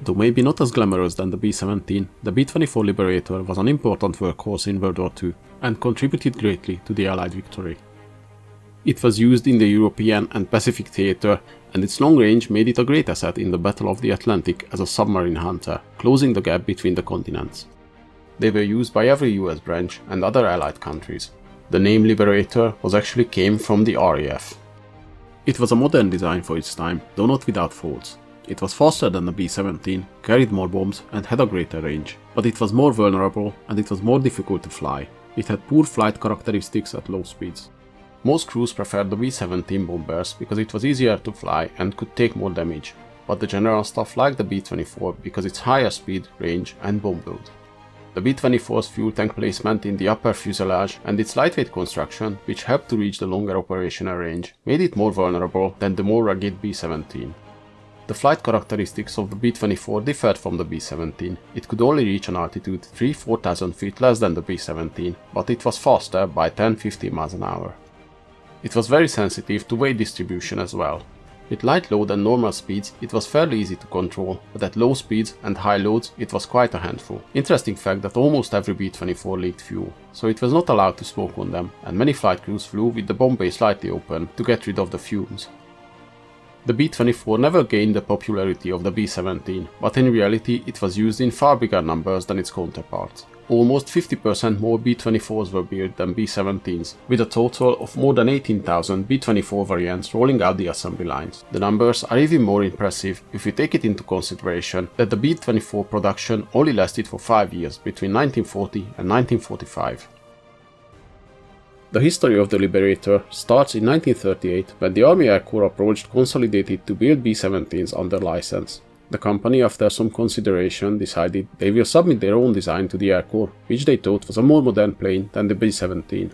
Though maybe not as glamorous than the B-17, the B-24 Liberator was an important workhorse in World War II and contributed greatly to the Allied victory. It was used in the European and Pacific theatre, and its long range made it a great asset in the Battle of the Atlantic as a submarine hunter, closing the gap between the continents. They were used by every US branch and other Allied countries. The name Liberator actually came from the RAF. It was a modern design for its time, though not without faults. It was faster than the B-17, carried more bombs and had a greater range, but it was more vulnerable and it was more difficult to fly. It had poor flight characteristics at low speeds. Most crews preferred the B-17 bombers because it was easier to fly and could take more damage, but the general staff liked the B-24 because its higher speed, range and bomb build. The B-24's fuel tank placement in the upper fuselage and its lightweight construction, which helped to reach the longer operational range, made it more vulnerable than the more rugged B-17. The flight characteristics of the B-24 differed from the B-17. It could only reach an altitude 3,000–4,000 feet less than the B-17, but it was faster by 10–15 miles an hour. It was very sensitive to weight distribution as well. With light load and normal speeds, it was fairly easy to control, but at low speeds and high loads, it was quite a handful. Interesting fact that almost every B-24 leaked fuel, so it was not allowed to smoke on them, and many flight crews flew with the bomb bay slightly open to get rid of the fumes. The B-24 never gained the popularity of the B-17, but in reality it was used in far bigger numbers than its counterparts. Almost 50% more B-24s were built than B-17s, with a total of more than 18,000 B-24 variants rolling out the assembly lines. The numbers are even more impressive if we take it into consideration that the B-24 production only lasted for 5 years between 1940 and 1945. The history of the Liberator starts in 1938 when the Army Air Corps approached Consolidated to build B-17s under license. The company, after some consideration, decided they will submit their own design to the Air Corps, which they thought was a more modern plane than the B-17.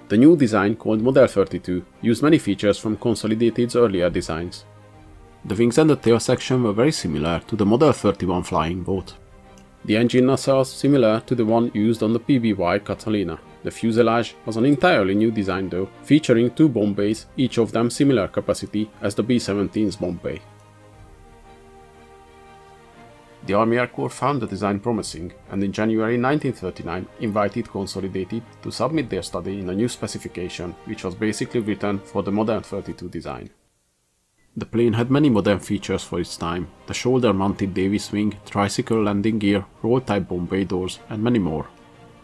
The new design, called Model 32, used many features from Consolidated's earlier designs. The wings and the tail section were very similar to the Model 31 flying boat. The engine nacelles similar to the one used on the PBY Catalina. The fuselage was an entirely new design though, featuring 2 bomb bays, each of them similar capacity as the B-17's bomb bay. The Army Air Corps found the design promising, and in January 1939 invited Consolidated to submit their study in a new specification, which was basically written for the Model 32 design. The plane had many modern features for its time: the shoulder-mounted Davis wing, tricycle landing gear, roll-type bomb bay doors, and many more.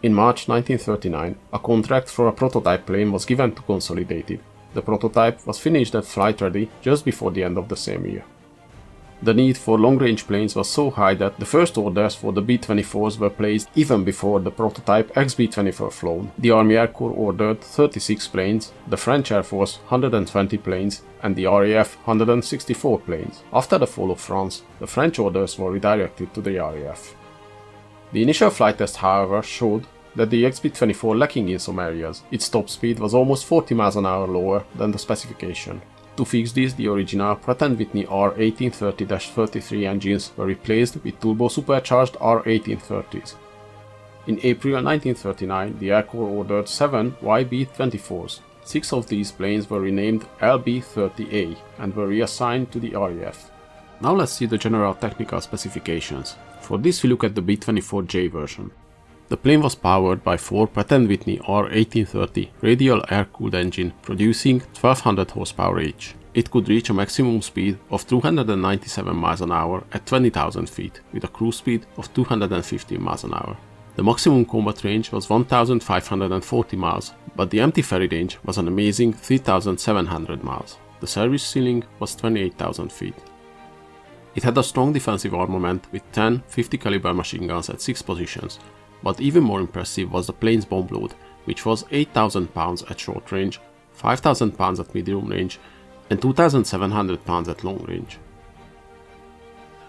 In March 1939, a contract for a prototype plane was given to Consolidated. The prototype was finished and flight-ready just before the end of the same year. The need for long-range planes was so high that the first orders for the B-24s were placed even before the prototype XB-24 flown. The Army Air Corps ordered 36 planes, the French Air Force 120 planes, and the RAF 164 planes. After the fall of France, the French orders were redirected to the RAF. The initial flight test, however, showed that the XB-24 lacking in some areas. Its top speed was almost 40 miles an hour lower than the specification. To fix this, the original Pratt & Whitney R1830-33 engines were replaced with turbo-supercharged R1830s. In April 1939, the Air Corps ordered 7 YB-24s. 6 of these planes were renamed LB-30A and were reassigned to the RAF. Now let's see the general technical specifications. For this we look at the B-24J version. The plane was powered by 4 Pratt & Whitney R1830 radial air-cooled engine producing 1200 horsepower each. It could reach a maximum speed of 297 miles an hour at 20,000 feet with a cruise speed of 215 miles an hour. The maximum combat range was 1540 miles, but the empty ferry range was an amazing 3700 miles. The service ceiling was 28,000 feet. It had a strong defensive armament with 10 50 caliber machine guns at 6 positions. But even more impressive was the plane's bomb load, which was 8,000 pounds at short range, 5,000 pounds at medium range, and 2,700 pounds at long range.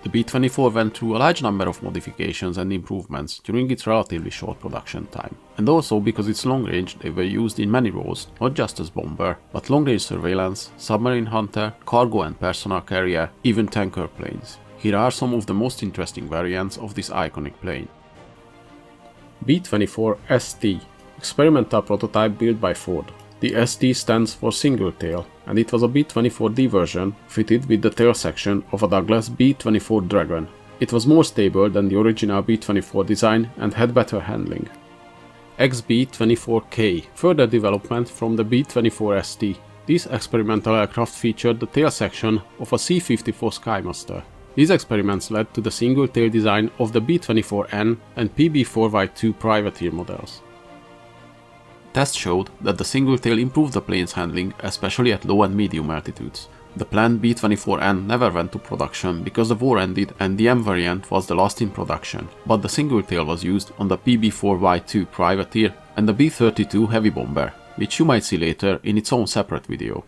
The B-24 went through a large number of modifications and improvements during its relatively short production time, and also because its long range they were used in many roles, not just as bomber, but long-range surveillance, submarine hunter, cargo and personal carrier, even tanker planes. Here are some of the most interesting variants of this iconic plane. B-24 ST, experimental prototype built by Ford. The ST stands for single tail, and it was a B-24D version fitted with the tail section of a Douglas B-24 Dragon. It was more stable than the original B-24 design and had better handling. XB-24K, further development from the B-24 ST. This experimental aircraft featured the tail section of a C-54 Skymaster. These experiments led to the single-tail design of the B-24N and PB-4Y2 privateer models. Tests showed that the single-tail improved the plane's handling, especially at low and medium altitudes. The planned B-24N never went to production because the war ended and the M variant was the last in production, but the single-tail was used on the PB-4Y2 privateer and the B-32 heavy bomber, which you might see later in its own separate video.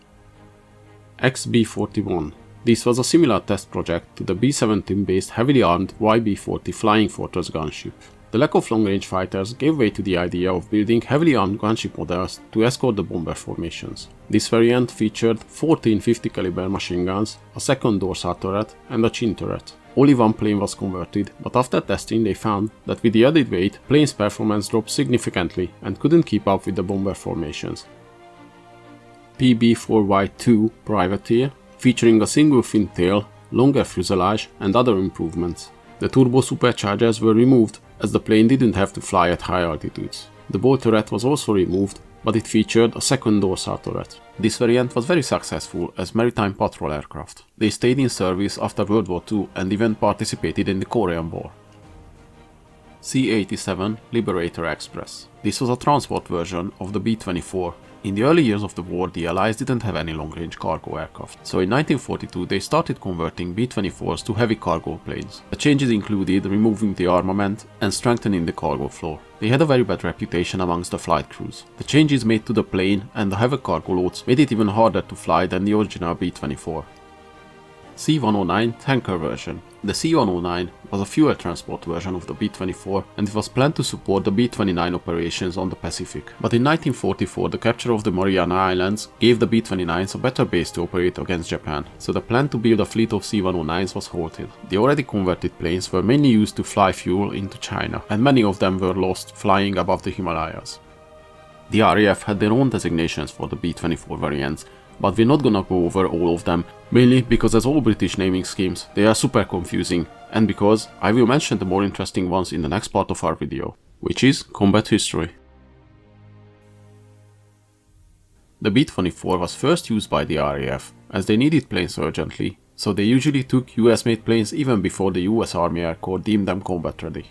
XB-41. This was a similar test project to the B-17 based heavily armed YB-40 Flying Fortress gunship. The lack of long-range fighters gave way to the idea of building heavily armed gunship models to escort the bomber formations. This variant featured 14 50 caliber machine guns, a second dorsal turret and a chin turret. Only one plane was converted, but after testing they found that with the added weight, plane's performance dropped significantly and couldn't keep up with the bomber formations. PB-4Y2 privateer, featuring a single fin tail, longer fuselage and other improvements. The turbo superchargers were removed as the plane didn't have to fly at high altitudes. The bow turret was also removed, but it featured a second dorsal turret. This variant was very successful as maritime patrol aircraft. They stayed in service after World War II and even participated in the Korean War. C-87 Liberator Express. This was a transport version of the B-24. In the early years of the war, the Allies didn't have any long-range cargo aircraft, so in 1942 they started converting B-24s to heavy cargo planes. The changes included removing the armament and strengthening the cargo floor. They had a very bad reputation amongst the flight crews. The changes made to the plane and the heavy cargo loads made it even harder to fly than the original B-24. C-109 tanker version. The C-109 was a fuel transport version of the B-24 and it was planned to support the B-29 operations on the Pacific. But in 1944 the capture of the Mariana Islands gave the B-29s a better base to operate against Japan, so the plan to build a fleet of C-109s was halted. The already converted planes were mainly used to fly fuel into China, and many of them were lost flying above the Himalayas. The RAF had their own designations for the B-24 variants, but we're not gonna go over all of them, mainly because as all British naming schemes, they are super confusing, and because I will mention the more interesting ones in the next part of our video, which is combat history. The B-24 was first used by the RAF, as they needed planes urgently, so they usually took US-made planes even before the US Army Air Corps deemed them combat ready.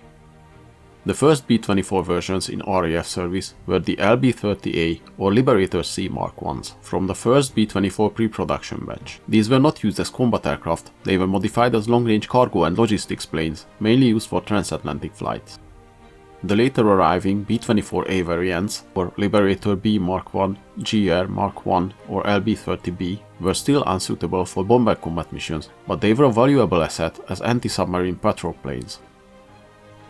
The first B-24 versions in RAF service were the LB-30A or Liberator C Mark Is from the first B-24 pre-production batch. These were not used as combat aircraft, they were modified as long-range cargo and logistics planes, mainly used for transatlantic flights. The later arriving B-24A variants, or Liberator B Mark I, GR Mark I or LB-30B, were still unsuitable for bomber combat missions, but they were a valuable asset as anti-submarine patrol planes.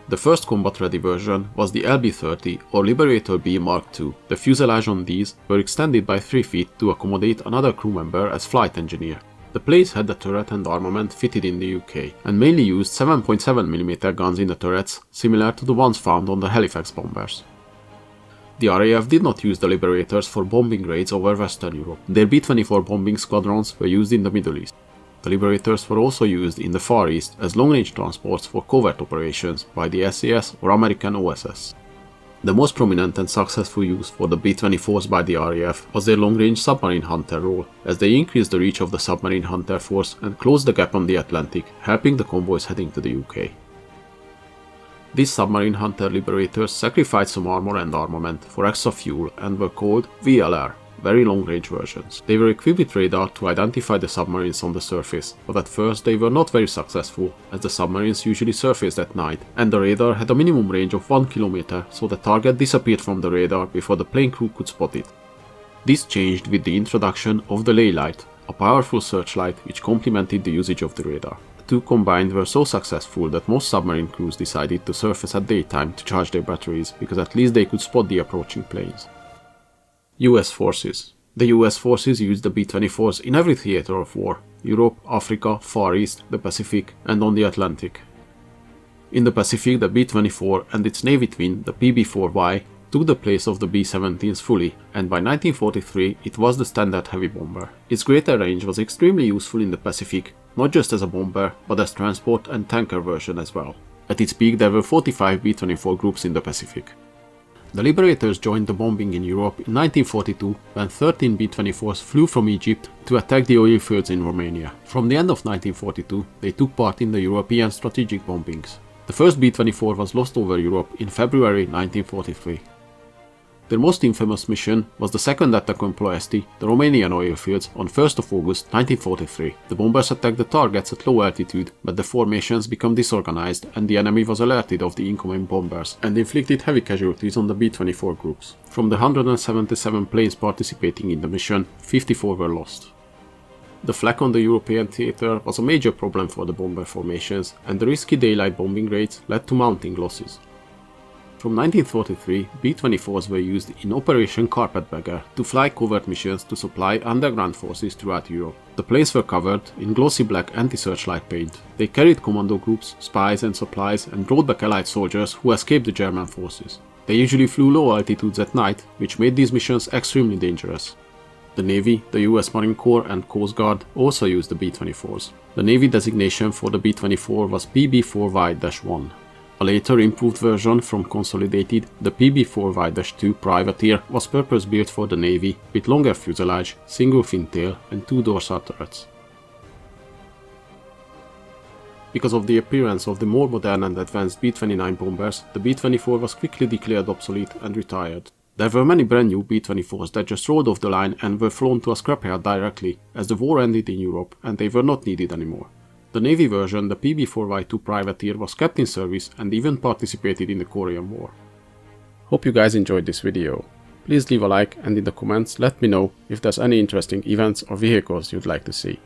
The first combat-ready version was the LB-30 or Liberator B Mark II. The fuselage on these were extended by 3 feet to accommodate another crew member as flight engineer. The planes had the turret and armament fitted in the UK, and mainly used 7.7mm guns in the turrets, similar to the ones found on the Halifax bombers. The RAF did not use the Liberators for bombing raids over Western Europe. Their B-24 bombing squadrons were used in the Middle East. The Liberators were also used in the Far East as long-range transports for covert operations by the SAS or American OSS. The most prominent and successful use for the B-24s by the RAF was their long-range submarine hunter role, as they increased the reach of the submarine hunter force and closed the gap on the Atlantic, helping the convoys heading to the UK. These submarine hunter Liberators sacrificed some armor and armament for extra fuel and were called VLR. Very long-range versions. They were equipped with radar to identify the submarines on the surface, but at first they were not very successful, as the submarines usually surfaced at night, and the radar had a minimum range of 1 km, so the target disappeared from the radar before the plane crew could spot it. This changed with the introduction of the ley light, a powerful searchlight which complemented the usage of the radar. The two combined were so successful that most submarine crews decided to surface at daytime to charge their batteries, because at least they could spot the approaching planes. US forces. The US forces used the B-24s in every theater of war: Europe, Africa, Far East, the Pacific, and on the Atlantic. In the Pacific, the B-24 and its Navy twin, the PB-4Y, took the place of the B-17s fully, and by 1943 it was the standard heavy bomber. Its greater range was extremely useful in the Pacific, not just as a bomber, but as transport and tanker version as well. At its peak there were 45 B-24 groups in the Pacific. The Liberators joined the bombing in Europe in 1942 when 13 B-24s flew from Egypt to attack the oil fields in Romania. From the end of 1942 they took part in the European strategic bombings. The first B-24 was lost over Europe in February 1943. Their most infamous mission was the second attack on Ploesti, the Romanian oil fields, on 1st of August 1943. The bombers attacked the targets at low altitude, but the formations became disorganized and the enemy was alerted of the incoming bombers and inflicted heavy casualties on the B-24 groups. From the 177 planes participating in the mission, 54 were lost. The flak on the European theater was a major problem for the bomber formations, and the risky daylight bombing raids led to mounting losses. From 1943, B-24s were used in Operation Carpetbagger to fly covert missions to supply underground forces throughout Europe. The planes were covered in glossy black anti-searchlight paint. They carried commando groups, spies and supplies, and brought back Allied soldiers who escaped the German forces. They usually flew low altitudes at night, which made these missions extremely dangerous. The Navy, the US Marine Corps and Coast Guard also used the B-24s. The Navy designation for the B-24 was PB-4Y-1. A later improved version from Consolidated, the PB-4Y-2 Privateer was purpose-built for the Navy with longer fuselage, single fin tail and 2 dorsal turrets. Because of the appearance of the more modern and advanced B-29 bombers, the B-24 was quickly declared obsolete and retired. There were many brand new B-24s that just rolled off the line and were flown to a scrapyard directly, as the war ended in Europe and they were not needed anymore. The Navy version, the PB-4Y-2 Privateer, was kept in service and even participated in the Korean War. Hope you guys enjoyed this video. Please leave a like and in the comments let me know if there's any interesting events or vehicles you'd like to see.